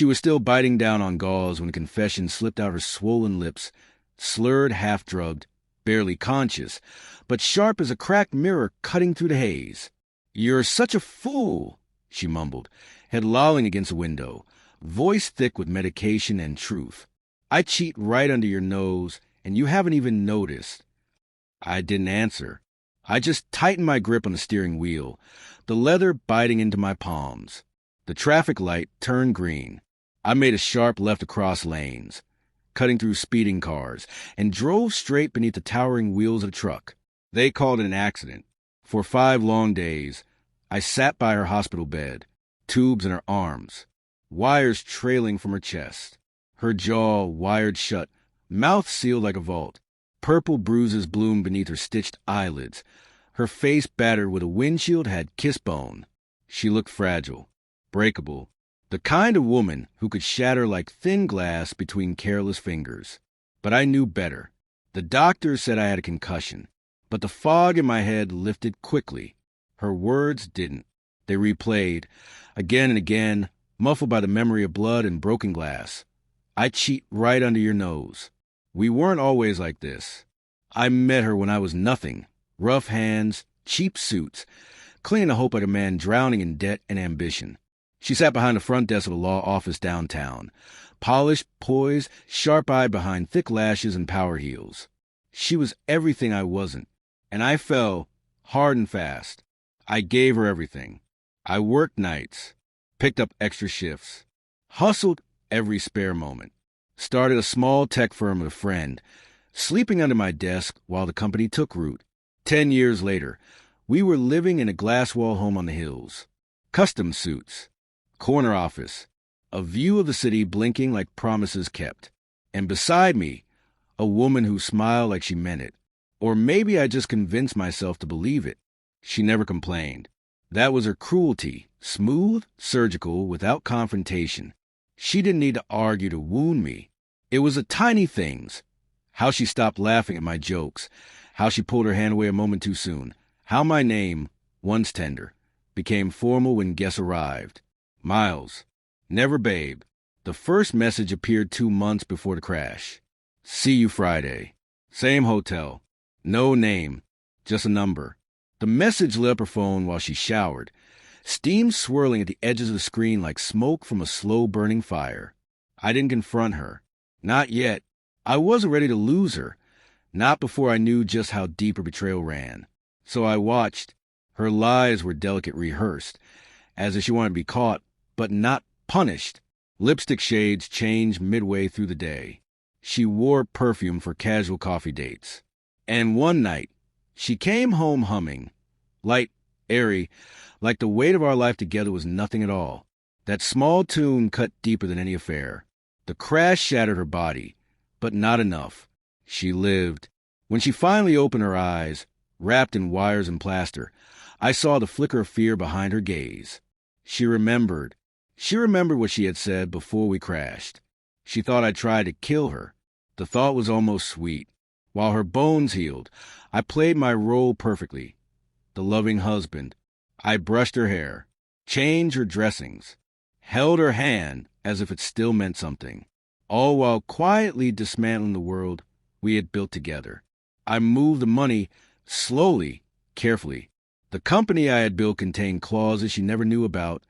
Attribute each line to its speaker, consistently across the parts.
Speaker 1: She was still biting down on gauze when a confession slipped out her swollen lips, slurred, half-drugged, barely conscious, but sharp as a cracked mirror cutting through the haze. "You're such a fool," she mumbled, head lolling against a window, voice thick with medication and truth. "I cheat right under your nose, and you haven't even noticed." I didn't answer. I just tightened my grip on the steering wheel, the leather biting into my palms. The traffic light turned green. I made a sharp left across lanes, cutting through speeding cars, and drove straight beneath the towering wheels of the truck. They called it an accident. For 5 long days, I sat by her hospital bed, tubes in her arms, wires trailing from her chest, her jaw wired shut, mouth sealed like a vault. Purple bruises bloomed beneath her stitched eyelids. Her face battered where the windshield had kiss bone. She looked fragile, breakable, the kind of woman who could shatter like thin glass between careless fingers. But I knew better. The doctors said I had a concussion, but the fog in my head lifted quickly. Her words didn't. They replayed, again and again, muffled by the memory of blood and broken glass. "I cheat right under your nose. We weren't always like this. I met her when I was nothing. Rough hands, cheap suits, clinging to hope like a man drowning in debt and ambition." She sat behind the front desk of a law office downtown, polished, poised, sharp-eyed behind thick lashes and power heels. She was everything I wasn't, and I fell hard and fast. I gave her everything. I worked nights, picked up extra shifts, hustled every spare moment, started a small tech firm with a friend, sleeping under my desk while the company took root. 10 years later, we were living in a glass-wall home on the hills. Custom suits, corner office, a view of the city blinking like promises kept. And beside me, a woman who smiled like she meant it. Or maybe I just convinced myself to believe it. She never complained. That was her cruelty, smooth, surgical, without confrontation. She didn't need to argue to wound me. It was the tiny things. How she stopped laughing at my jokes. How she pulled her hand away a moment too soon. How my name, once tender, became formal when guests arrived. Miles. Never babe. The first message appeared 2 months before the crash. "See you Friday." Same hotel. No name. Just a number. The message lit up her phone while she showered, steam swirling at the edges of the screen like smoke from a slow-burning fire. I didn't confront her. Not yet. I wasn't ready to lose her. Not before I knew just how deep her betrayal ran. So I watched. Her lies were delicate rehearsed, as if she wanted to be caught, but not punished. Lipstick shades changed midway through the day. She wore perfume for casual coffee dates. And one night, she came home humming, light, airy, like the weight of our life together was nothing at all. That small tune cut deeper than any affair. The crash shattered her body, but not enough. She lived. When she finally opened her eyes, wrapped in wires and plaster, I saw the flicker of fear behind her gaze. She remembered. She remembered what she had said before we crashed. She thought I tried to kill her. The thought was almost sweet. While her bones healed, I played my role perfectly. The loving husband. I brushed her hair, changed her dressings, held her hand as if it still meant something, all while quietly dismantling the world we had built together. I moved the money slowly, carefully. The company I had built contained clauses she never knew about,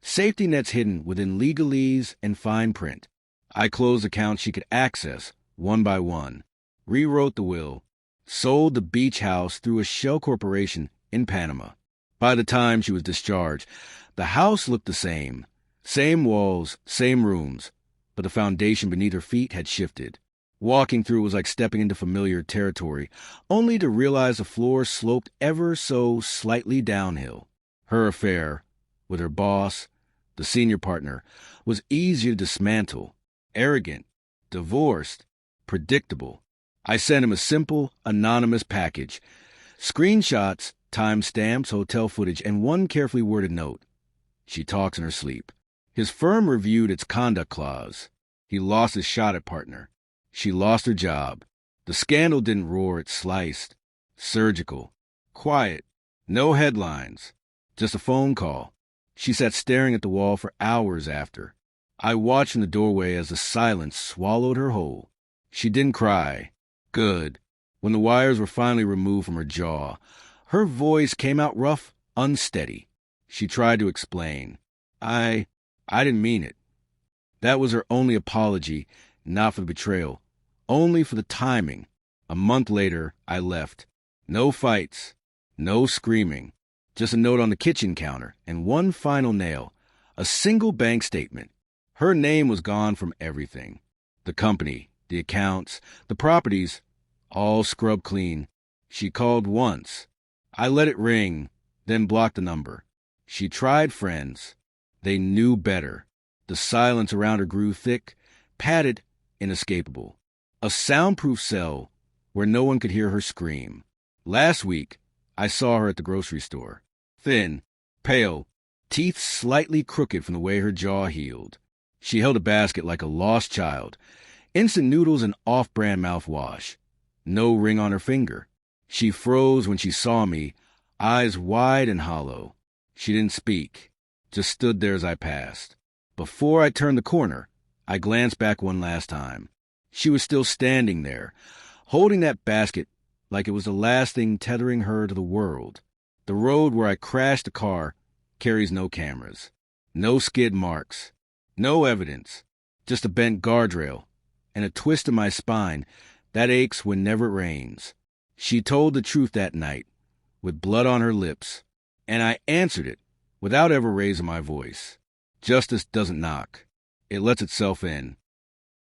Speaker 1: safety nets hidden within legalese and fine print. I closed accounts she could access, one by one, rewrote the will, sold the beach house through a shell corporation in Panama. By the time she was discharged, the house looked the same. Same walls, same rooms, but the foundation beneath her feet had shifted. Walking through was like stepping into familiar territory, only to realize the floor sloped ever so slightly downhill. Her affair, with her boss, the senior partner, was easier to dismantle. Arrogant, divorced, predictable. I sent him a simple, anonymous package. Screenshots, timestamps, hotel footage, and one carefully worded note. She talks in her sleep. His firm reviewed its conduct clause. He lost his shot at partner. She lost her job. The scandal didn't roar, it sliced. Surgical. Quiet. No headlines. Just a phone call. She sat staring at the wall for hours after. I watched in the doorway as the silence swallowed her whole. She didn't cry. Good. When the wires were finally removed from her jaw, her voice came out rough, unsteady. She tried to explain. I didn't mean it. That was her only apology, not for the betrayal, only for the timing. A month later, I left. No fights, no screaming, just a note on the kitchen counter, and one final nail, a single bank statement. Her name was gone from everything. The company, the accounts, the properties, all scrubbed clean. She called once. I let it ring, then blocked the number. She tried friends. They knew better. The silence around her grew thick, padded, inescapable. A soundproof cell where no one could hear her scream. Last week, I saw her at the grocery store. Thin, pale, teeth slightly crooked from the way her jaw healed. She held a basket like a lost child, instant noodles and off-brand mouthwash. No ring on her finger. She froze when she saw me, eyes wide and hollow. She didn't speak, just stood there as I passed. Before I turned the corner, I glanced back one last time. She was still standing there, holding that basket like it was the last thing tethering her to the world. The road where I crashed the car carries no cameras, no skid marks, no evidence, just a bent guardrail and a twist in my spine that aches whenever it rains. She told the truth that night, with blood on her lips, and I answered it without ever raising my voice. Justice doesn't knock. It lets itself in.